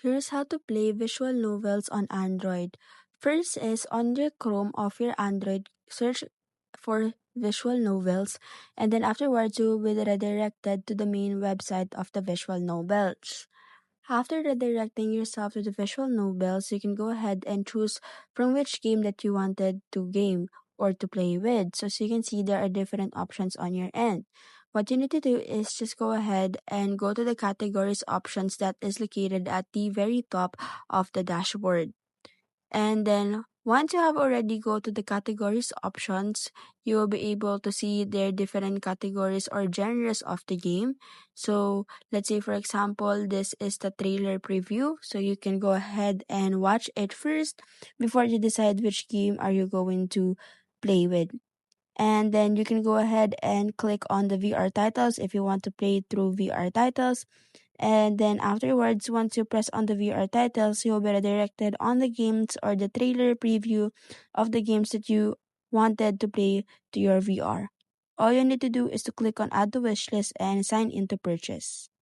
Here's how to play visual novels on Android. First is on your Chrome of your Android, search for visual novels, and then afterwards you will be redirected to the main website of the visual novels. After redirecting yourself to the visual novels, you can go ahead and choose from which game that you wanted to game or to play with. So you can see there are different options on your end. What you need to do is just go ahead and go to the categories options that is located at the very top of the dashboard. And then once you have already go to the categories options, you will be able to see their different categories or genres of the game. So let's say for example, this is the trailer preview. So you can go ahead and watch it first before you decide which game are you going to play with. And then you can go ahead and click on the VR titles if you want to play through VR titles. And then afterwards, once you press on the VR titles, you'll be redirected on the games or the trailer preview of the games that you wanted to play to your VR. All you need to do is to click on add to wishlist and sign in to purchase.